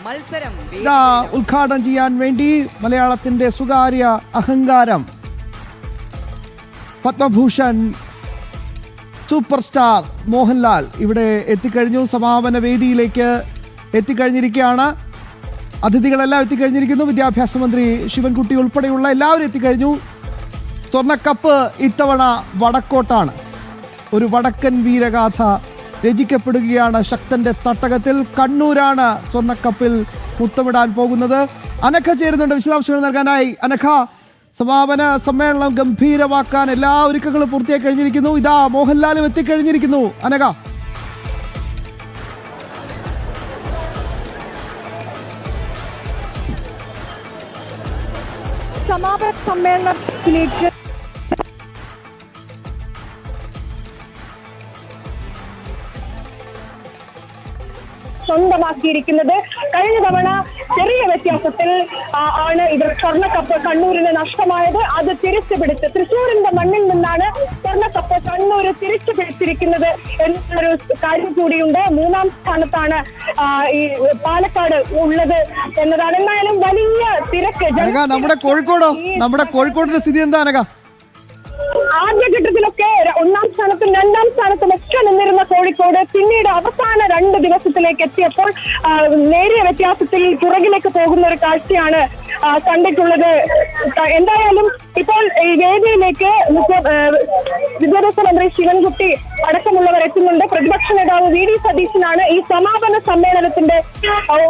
ഇതാ ഉദ്ഘാടനം ചെയ്യാൻ വേണ്ടി മലയാളത്തിന്റെ സ്വകാര്യ അഹങ്കാരം പത്മഭൂഷൺ സൂപ്പർ സ്റ്റാർ മോഹൻലാൽ ഇവിടെ എത്തിക്കഴിഞ്ഞു. സമാപന വേദിയിലേക്ക് എത്തിക്കഴിഞ്ഞിരിക്കുകയാണ്. അതിഥികളെല്ലാം എത്തിക്കഴിഞ്ഞിരിക്കുന്നു. വിദ്യാഭ്യാസ മന്ത്രി ശിവൻകുട്ടി ഉൾപ്പെടെയുള്ള എല്ലാവരും എത്തിക്കഴിഞ്ഞു. സ്വർണ്ണക്കപ്പ് ഇത്തവണ വടക്കോട്ടാണ്. ഒരു വടക്കൻ വീരഗാഥ രചിക്കപ്പെടുകയാണ് ശക്തന്റെ തട്ടകത്തിൽ. കണ്ണൂരാണ് സ്വർണ്ണക്കപ്പിൽ മുത്തമിടാൻ പോകുന്നത്. അനഘ ചേരുന്നുണ്ട് വിശദാംശങ്ങൾ നൽകാനായി. അനഘ, സമാപന സമ്മേളനം ഗംഭീരമാക്കാൻ എല്ലാ ഒരുക്കങ്ങളും പൂർത്തിയായി കഴിഞ്ഞിരിക്കുന്നു. ഇതാ മോഹൻലാലും എത്തിക്കഴിഞ്ഞിരിക്കുന്നു. അനഘ, സമാപന സമ്മേളനത്തിലേക്ക് സ്വന്തമാക്കിയിരിക്കുന്നത്. കഴിഞ്ഞ തവണ ചെറിയ വ്യത്യാസത്തിൽ ആണ് ഇവർ സ്വർണ്ണക്കപ്പ് കണ്ണൂരിന് നഷ്ടമായത്. അത് തിരിച്ചു പിടിച്ച് തൃശ്ശൂരിന്റെ മണ്ണിൽ നിന്നാണ് സ്വർണ്ണക്കപ്പ് കണ്ണൂര് തിരിച്ചു പിടിച്ചിരിക്കുന്നത് എന്നൊരു കാര്യം കൂടിയുണ്ട്. 3-ാം സ്ഥാനത്താണ് ഈ പാലക്കാട് ഉള്ളത് എന്നതാണ്. എന്തായാലും വലിയ തിരക്ക്. നമ്മുടെ കോഴിക്കോടിന്റെ സ്ഥിതി എന്താ അനഘ? ആദ്യഘട്ടത്തിലൊക്കെ 1-ാം സ്ഥാനത്തും 2-ാം സ്ഥാനത്തും ഒക്കെ നിന്നിരുന്ന കോഴിക്കോട് പിന്നീട് അവസാന 2 ദിവസത്തിലേക്ക് എത്തിയപ്പോൾ നേരിയ വ്യത്യാസത്തിൽ പുറകിലേക്ക് പോകുന്ന ഒരു കാഴ്ചയാണ് കണ്ടിട്ടുള്ളത്. എന്തായാലും ഇപ്പോൾ ഈ വേദിയിലേക്ക് വിദ്യാഭ്യാസ മന്ത്രി ശിവൻകുട്ടി അടക്കമുള്ളവർ എത്തുന്നുണ്ട്. പ്രതിപക്ഷ നേതാവ് വി ഡി സതീശനാണ് ഈ സമാപന സമ്മേളനത്തിന്റെ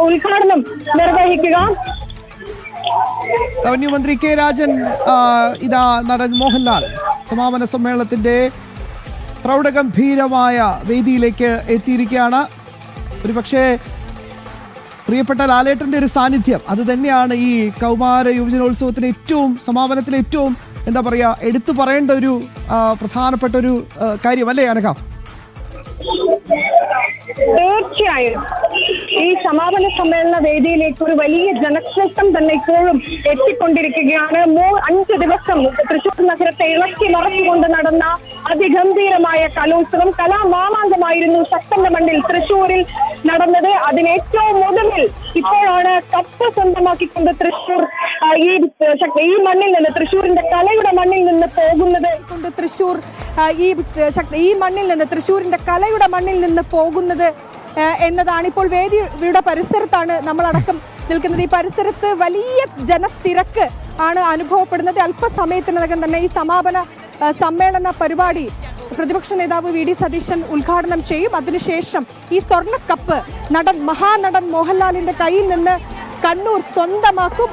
ഉദ്ഘാടനം നിർവഹിക്കുക. റവന്യൂ മന്ത്രി കെ രാജൻ, ഇതാ നടൻ മോഹൻലാൽ സമാപന സമ്മേളനത്തിന്റെ പ്രൗഢഗംഭീരമായ വേദിയിലേക്ക് എത്തിയിരിക്കുകയാണ്. ഒരുപക്ഷെ പ്രിയപ്പെട്ട ലാലേട്ടന്റെ ഒരു സാന്നിധ്യം അത് തന്നെയാണ് ഈ കൗമാര യുവജനോത്സവത്തിന് സമാപനത്തിലെ ഏറ്റവും എന്താ പറയാ എടുത്തു പറയേണ്ട ഒരു പ്രധാനപ്പെട്ട ഒരു കാര്യമല്ലേ അനഘ? തീർച്ചയായും ഈ സമാപന സമ്മേളന വേദിയിലേക്ക് ഒരു വലിയ ജനക്കൂട്ടം തന്നെ ഇപ്പോഴും എത്തിക്കൊണ്ടിരിക്കുകയാണ്. 5 ദിവസം തൃശ്ശൂർ നഗരത്തെ ഇളക്കി മറച്ചുകൊണ്ട് നടന്ന അതിഗംഭീരമായ കലോത്സവം, കലാമാമാങ്കമായിരുന്നു ശക്തന്റെ മണ്ണിൽ തൃശ്ശൂരിൽ നടന്നത്. അതിന് ഏറ്റവും ഒടുവിൽ ഇപ്പോഴാണ് കപ്പ് സ്വന്തമാക്കിക്കൊണ്ട് തൃശ്ശൂർ ഈ മണ്ണിൽ നിന്ന്, തൃശ്ശൂരിന്റെ കലയുടെ മണ്ണിൽ നിന്ന് പോകുന്നത്. തൃശ്ശൂർ ഈ മണ്ണിൽ നിന്ന്, തൃശ്ശൂരിന്റെ കലയുടെ മണ്ണിൽ നിന്ന് പോകുന്നത് എന്നതാണ്. ഇപ്പോൾ വേദിയുടെ പരിസരത്താണ് നമ്മളടക്കം നിൽക്കുന്നത്. ഈ പരിസരത്ത് വലിയ ജനത്തിരക്ക് ആണ് അനുഭവപ്പെടുന്നത്. അല്പസമയത്തിനകം തന്നെ ഈ സമാപന സമ്മേളന പരിപാടി പ്രതിപക്ഷ നേതാവ് വി ഡി സതീശൻ ഉദ്ഘാടനം ചെയ്യും. അതിനുശേഷം ഈ സ്വർണ്ണക്കപ്പ് മഹാനടൻ മോഹൻലാലിന്റെ കയ്യിൽ നിന്ന് കണ്ണൂർ സ്വന്തമാക്കും.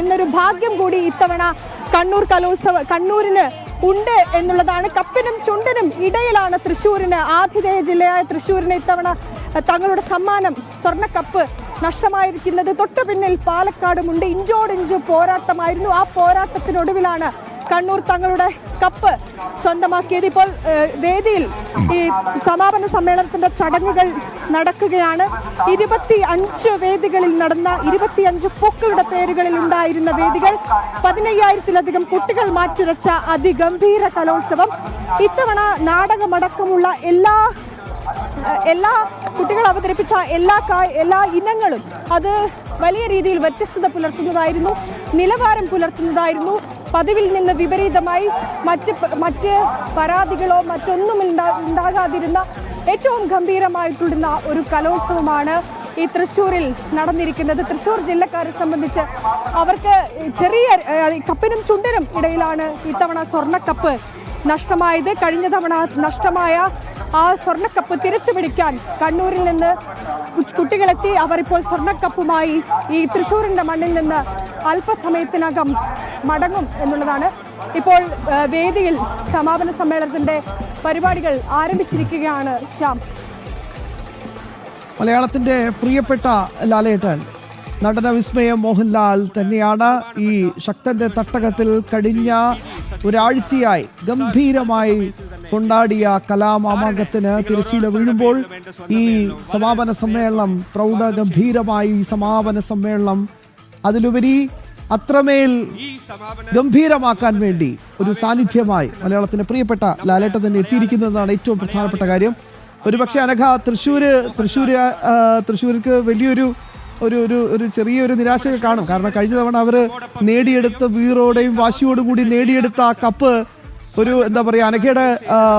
എന്നൊരു ഭാഗ്യം കൂടി ഇത്തവണ കണ്ണൂരിന് ഉണ്ട് എന്നുള്ളതാണ്. കപ്പിനും ചുണ്ടിനും ഇടയിലാണ് തൃശ്ശൂരിന്, ആതിഥേയ ജില്ലയായ തൃശ്ശൂരിന് ഇത്തവണ തങ്ങളുടെ സമ്മാനം സ്വർണ്ണക്കപ്പ് നഷ്ടമായിരിക്കുന്നത്. തൊട്ടു പിന്നിൽ പാലക്കാടുമുണ്ട്. ഇഞ്ചോടിഞ്ച് പോരാട്ടമായിരുന്നു. ആ പോരാട്ടത്തിനൊടുവിലാണ് കണ്ണൂർ തങ്ങളുടെ കപ്പ് സ്വന്തമാക്കിയത്. ഇപ്പോൾ വേദിയിൽ ഈ സമാപന സമ്മേളനത്തിന്റെ ചടങ്ങുകൾ നടക്കുകയാണ്. 25 വേദികളിൽ നടന്ന 25 പൂക്കളുടെ പേരുകളിൽ ഉണ്ടായിരുന്ന വേദികൾ, 15,000-ത്തിലധികം കുട്ടികൾ മാറ്റുരച്ച അതിഗംഭീര കലോത്സവം. ഇത്തവണ നാടകമടക്കമുള്ള എല്ലാ കുട്ടികൾ അവതരിപ്പിച്ച എല്ലാ ഇനങ്ങളും അത് വലിയ രീതിയിൽ വ്യത്യസ്തത പുലർത്തുന്നതായിരുന്നു, നിലവാരം പുലർത്തുന്നതായിരുന്നു. പതിവിൽ നിന്ന് വിപരീതമായി മറ്റ് പരാതികളോ മറ്റൊന്നും ഉണ്ടാകാതിരുന്ന ഏറ്റവും ഗംഭീരമായിട്ടുള്ള ഒരു കലോത്സവമാണ് ഈ തൃശ്ശൂരിൽ നടന്നിരിക്കുന്നത്. തൃശ്ശൂർ ജില്ലക്കാരെ സംബന്ധിച്ച് അവർക്ക് ചെറിയ കപ്പിനും ചുണ്ടിനും ഇടയിലാണ് ഇത്തവണ സ്വർണ്ണക്കപ്പ് നഷ്ടമായത്. കഴിഞ്ഞ തവണ നഷ്ടമായ ആ സ്വർണ്ണക്കപ്പ് തിരിച്ചു പിടിക്കാൻ കണ്ണൂരിൽ നിന്ന് കുട്ടികളെത്തി. അവർ ഇപ്പോൾ സ്വർണ്ണക്കപ്പുമായി ഈ തൃശ്ശൂരിന്റെ മണ്ണിൽ നിന്ന് അല്പസമയത്തിനകം മടങ്ങും എന്നുള്ളതാണ്. ഇപ്പോൾ വേദിയിൽ സമാപന സമ്മേളനത്തിന്റെ പരിപാടികൾ ആരംഭിച്ചിരിക്കുകയാണ്. ശ്യാം, മലയാളത്തിന്റെ പ്രിയപ്പെട്ട ലാലേട്ടൻ, നടന വിസ്മയം മോഹൻലാൽ തന്നെയാണ് ഈ ശക്തന്റെ തട്ടകത്തിൽ കഴിഞ്ഞ ഒരാഴ്ചയായി ഗംഭീരമായി കൊണ്ടാടിയ കലാമാമാങ്കത്തിന് തിരശ്ശീല വീഴുമ്പോൾ ഈ സമാപന സമ്മേളനം പ്രൗഢഗംഭീരമായി സമാപന സമ്മേളനം അതിലുപരി അത്രമേൽ ഗംഭീരമാക്കാൻ വേണ്ടി ഒരു സാന്നിധ്യമായി മലയാളത്തിന്റെ പ്രിയപ്പെട്ട ലാലേട്ടൻ തന്നെ എത്തിയിരിക്കുന്നതാണ് ഏറ്റവും പ്രധാനപ്പെട്ട കാര്യം. ഒരുപക്ഷെ അനഘ, തൃശ്ശൂർക്ക് വലിയൊരു ഒരു ഒരു ഒരു ചെറിയൊരു നിരാശയൊക്കെ കാണും. കാരണം കഴിഞ്ഞ തവണ അവർ നേടിയെടുത്ത വീറോടെയും വാശിയോടും കൂടി നേടിയെടുത്ത ആ കപ്പ് ഒരു എന്താ പറയുക, അനഘയുടെ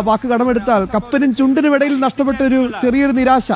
വാക്ക് കടമെടുത്താൽ കപ്പിനും ചുണ്ടിനും ഇടയിൽ നഷ്ടപ്പെട്ട ഒരു ചെറിയൊരു നിരാശ.